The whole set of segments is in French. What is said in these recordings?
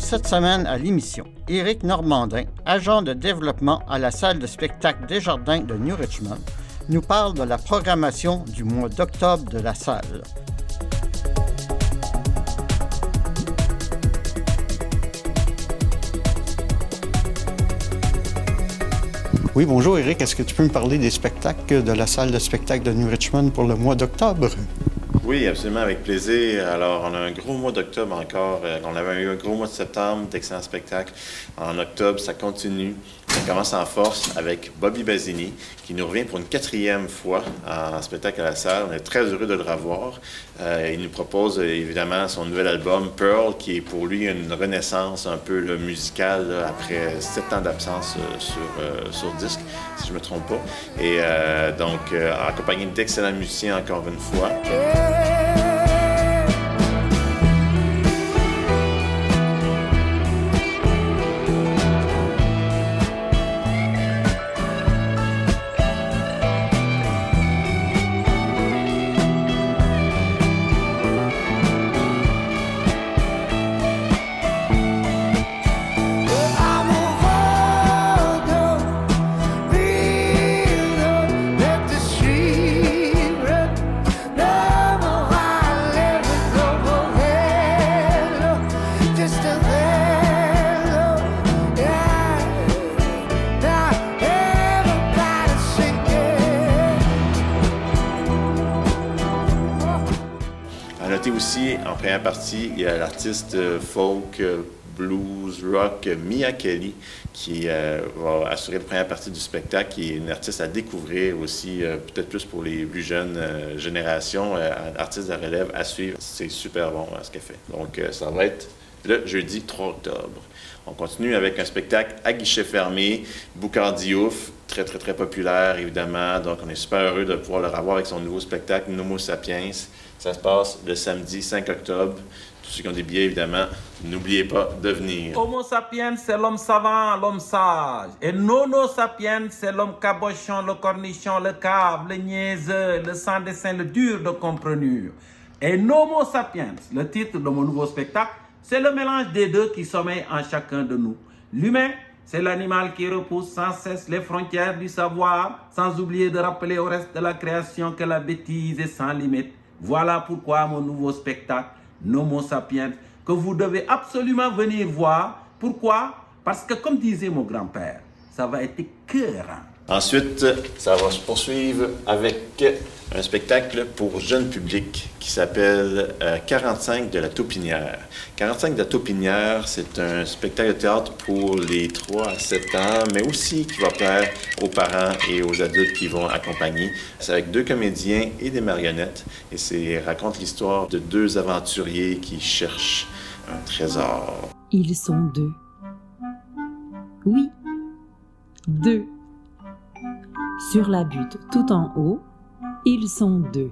cette semaine à l'émission, Éric Normandin, agent de développement à la salle de spectacle Desjardins de New Richmond, nous parle de la programmation du mois d'octobre de la salle. Oui, bonjour Éric. Est-ce que tu peux me parler des spectacles de la salle de spectacle de New Richmond pour le mois d'octobre? Oui, absolument, avec plaisir. Alors, on a un gros mois d'octobre encore. On avait eu un gros mois de septembre, d'excellents spectacles. En octobre, ça continue. Ça commence en force avec Bobby Basini, qui nous revient pour une 4e fois en spectacle à la salle. On est très heureux de le revoir. Il nous propose évidemment son nouvel album, Pearl, qui est pour lui une renaissance un peu musicale après 7 ans d'absence sur disque, si je ne me trompe pas. Et donc, accompagné d'excellents musiciens encore une fois. Aussi, en première partie, il y a l'artiste folk, blues, rock, Mia Kelly, qui va assurer la première partie du spectacle, qui est une artiste à découvrir aussi, peut-être plus pour les plus jeunes générations, artiste de relève à suivre. C'est super bon ce qu'elle fait. Donc, ça va être le jeudi 3 octobre. On continue avec un spectacle à guichet fermé, Boucard Diouf, très, très, très populaire, évidemment. Donc, on est super heureux de pouvoir le revoir avec son nouveau spectacle, Nomo Sapiens. Ça se passe le samedi 5 octobre. Tous ceux qui ont des billets, évidemment, n'oubliez pas de venir. Homo sapiens, c'est l'homme savant, l'homme sage. Et Nono sapiens, c'est l'homme cabochon, le cornichon, le cave, le niaiseux, le sans dessin, le dur de comprenure. Et Nomo sapiens, le titre de mon nouveau spectacle, c'est le mélange des deux qui sommeille en chacun de nous. L'humain, c'est l'animal qui repousse sans cesse les frontières du savoir, sans oublier de rappeler au reste de la création que la bêtise est sans limite. Voilà pourquoi mon nouveau spectacle, Nomo Sapiens, que vous devez absolument venir voir. Pourquoi? Parce que, comme disait mon grand-père, ça va être écœurant. Ensuite, ça va se poursuivre avec un spectacle pour jeune public qui s'appelle 45 de la Taupinière. 45 de la Taupinière, c'est un spectacle de théâtre pour les 3 à 7 ans, mais aussi qui va plaire aux parents et aux adultes qui vont accompagner. C'est avec 2 comédiens et des marionnettes, et c'est raconte l'histoire de 2 aventuriers qui cherchent un trésor. Ils sont 2. Oui, 2. Sur la butte tout en haut, ils sont 2.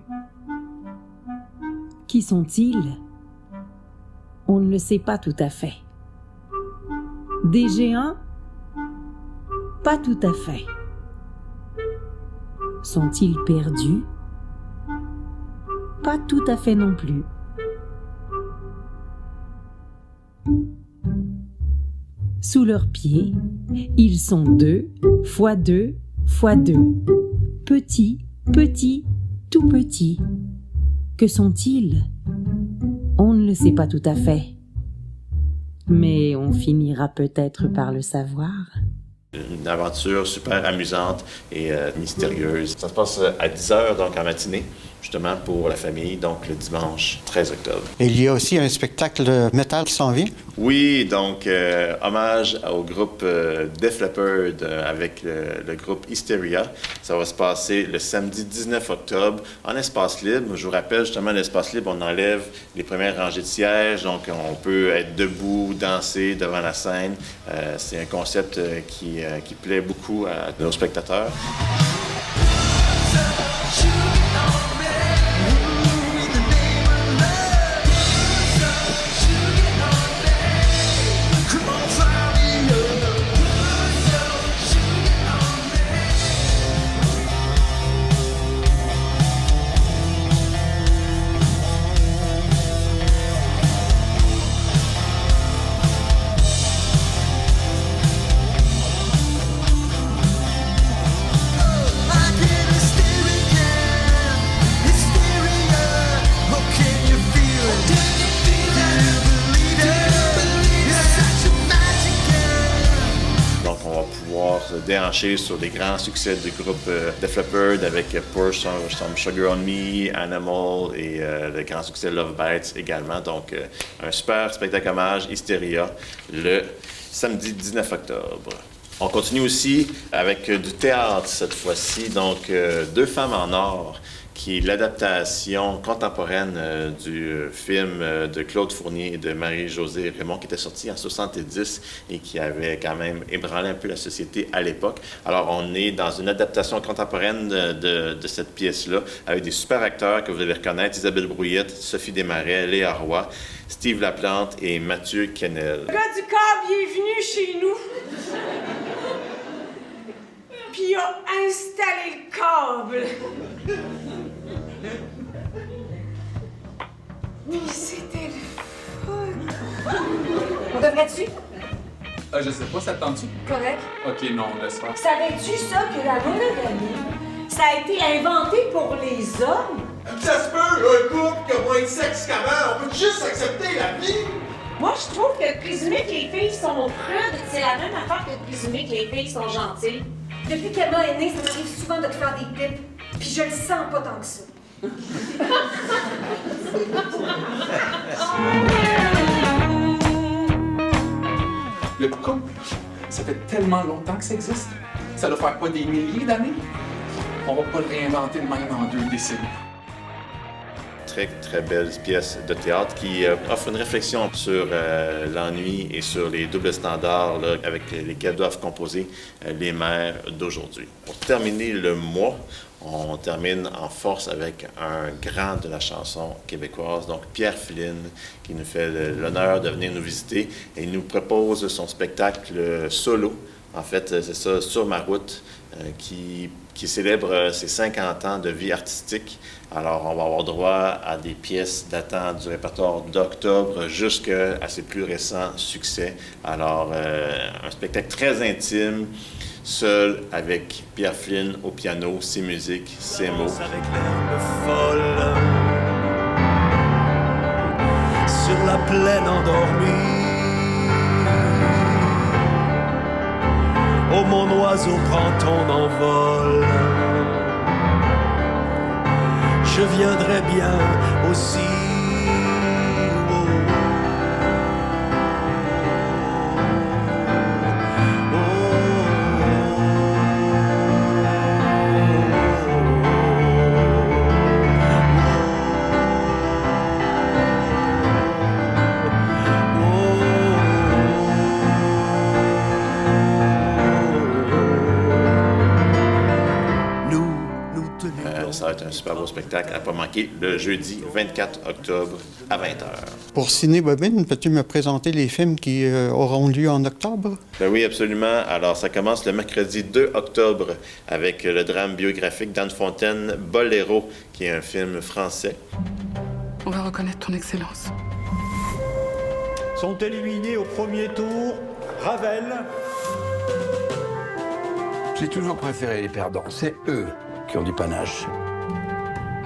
Qui sont-ils? On ne le sait pas tout à fait. Des géants? Pas tout à fait. Sont-ils perdus? Pas tout à fait non plus. Sous leurs pieds, ils sont 2 fois 2 fois 2. Petits, petits, tout petits. Que sont-ils? On ne le sait pas tout à fait. Mais on finira peut-être par le savoir. Une aventure super amusante et mystérieuse. Ça se passe à 10h, donc en matinée, justement pour la famille, donc le dimanche 13 octobre. Et il y a aussi un spectacle de métal qui s'en vient? Oui, donc hommage au groupe Def Leppard avec le groupe Hysteria. Ça va se passer le samedi 19 octobre en espace libre. Je vous rappelle justement, l'espace libre, on enlève les premières rangées de sièges, donc on peut être debout, danser devant la scène. C'est un concept qui plaît beaucoup à nos spectateurs. pouvoir se déhancher sur des grands succès du groupe Def Leppard avec Pour Some Sugar on Me, Animal et le grand succès Love Bites également. Donc, un super spectacle hommage, Hysteria, le samedi 19 octobre. On continue aussi avec du théâtre cette fois-ci, donc Deux femmes en or, qui est l'adaptation contemporaine du film de Claude Fournier et de Marie-Josée Raymond, qui était sorti en 70 et qui avait quand même ébranlé un peu la société à l'époque. Alors, on est dans une adaptation contemporaine de cette pièce-là, avec des super acteurs que vous allez reconnaître, Isabelle Brouillette, Sophie Desmarais, Léa Roy, Steve Laplante et Mathieu Kennel. Le gars du câble, il est venu chez nous. Puis il a installé le câble. Mais c'était le fun. On devrait-tu? Je sais pas, ça te tente-tu? Correct. Ok, non, laisse faire. Savais-tu ça que la monogamie, ça a été inventé pour les hommes? Ça se peut, un couple qui a moins de sexe qu'avant, on peut juste accepter la vie. Moi, je trouve que présumer que les filles sont prudes, c'est la même affaire que de présumer que les filles sont gentilles. Depuis qu'Emma est née, ça m'arrive souvent de te faire des pipes, puis je le sens pas tant que ça. Le couple, ça fait tellement longtemps que ça existe. Ça doit faire pas des milliers d'années. On va pas le réinventer de même en 2 décennies. Très, très belle pièce de théâtre qui offre une réflexion sur l'ennui et sur les doubles standards là, avec lesquels doivent composer les mères d'aujourd'hui. Pour terminer le mois, on termine en force avec un grand de la chanson québécoise, donc Pierre Philine, qui nous fait l'honneur de venir nous visiter et il nous propose son spectacle solo. En fait, c'est ça, Sur ma route, qui célèbre ses 50 ans de vie artistique. Alors, on va avoir droit à des pièces datant du répertoire d'octobre jusqu'à ses plus récents succès. Alors, un spectacle très intime, seul avec Pierre Philine au piano, ses musiques, ses mots. Avec l'herbe folle sur la plaine endormie. Oh mon oiseau, prends ton envol. Je viendrai bien aussi. Ça va être un super beau spectacle à ne pas manquer le jeudi 24 octobre à 20h. Pour Ciné-Bobine, peux-tu me présenter les films qui auront lieu en octobre? Ben oui, absolument. Alors, ça commence le mercredi 2 octobre avec le drame biographique d'Anne Fontaine, Boléro, qui est un film français. On va reconnaître ton excellence. Sont éliminés au premier tour Ravel. J'ai toujours préféré les perdants. C'est eux qui ont du panache.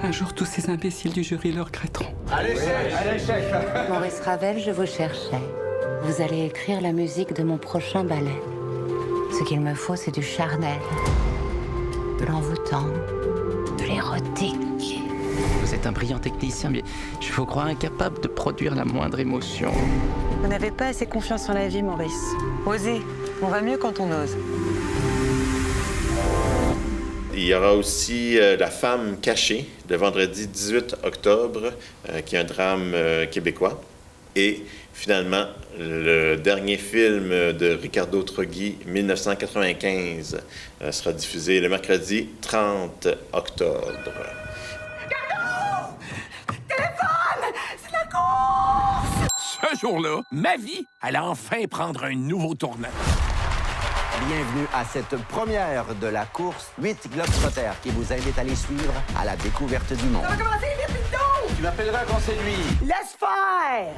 Un jour, tous ces imbéciles du jury le regretteront. Allez, chef. Maurice Ravel, je vous cherchais. Vous allez écrire la musique de mon prochain ballet. Ce qu'il me faut, c'est du charnel, de l'envoûtant, de l'érotique. Vous êtes un brillant technicien, mais je vous crois incapable de produire la moindre émotion. Vous n'avez pas assez confiance en la vie, Maurice. Osez. On va mieux quand on ose. Il y aura aussi La femme cachée, le vendredi 18 octobre, qui est un drame québécois. Et finalement, le dernier film de Ricardo Troggi, 1995, sera diffusé le mercredi 30 octobre. Ricardo! Téléphone! C'est la course! Ce jour-là, ma vie allait enfin prendre un nouveau tournant. Bienvenue à cette première de la course 8 Globetrotters qui vous invite à les suivre à la découverte du monde. Ça va commencer, vite, vite, donc! Tu m'appelleras quand c'est lui. Laisse faire!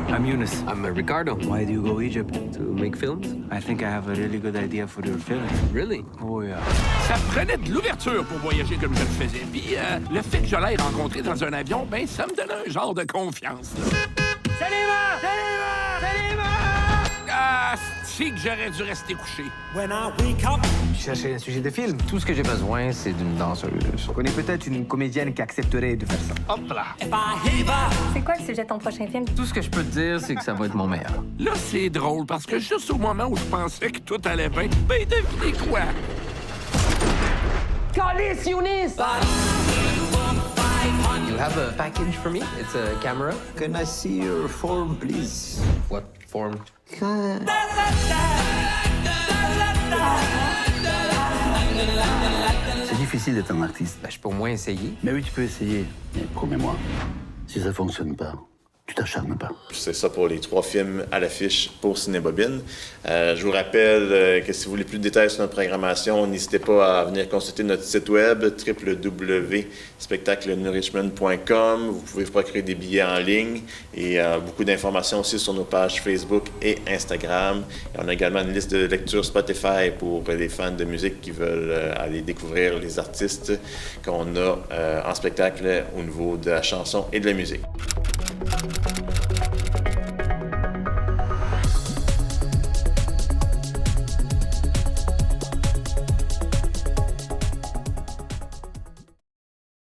I'm Yunus. I'm Ricardo. Why do you go Egypt? To make films? I think I have a really good idea for your film. Really? Oh yeah. Ça prenait de l'ouverture pour voyager comme je le faisais. Puis le fait que je l'aie rencontré dans un avion, ben ça me donne un genre de confiance. Salut, Salut, Salut, Ah, c'est que j'aurais dû rester couché. Je cherchais un sujet de film. Tout ce que j'ai besoin, c'est d'une danseuse. Je connais peut-être une comédienne qui accepterait de faire ça. Hop là! C'est quoi le sujet de ton prochain film? Tout ce que je peux te dire, c'est que ça va être mon meilleur. Là, c'est drôle, parce que juste au moment où je pensais que tout allait bien, ben devinez quoi? Calice, Younis! You have a package for me? It's a camera. Can I see your form, please? What form? C'est difficile d'être un artiste. Ben, je peux au moins essayer. Mais oui, tu peux essayer. Mais promets-moi, si ça fonctionne pas, tu t'acharnes pas. C'est ça pour les 3 films à l'affiche pour Cinébobine. Je vous rappelle que si vous voulez plus de détails sur notre programmation, n'hésitez pas à venir consulter notre site web www.spectaclenourishment.com. Vous pouvez procurer des billets en ligne et beaucoup d'informations aussi sur nos pages Facebook et Instagram. Et on a également une liste de lecture Spotify pour les fans de musique qui veulent aller découvrir les artistes qu'on a en spectacle au niveau de la chanson et de la musique.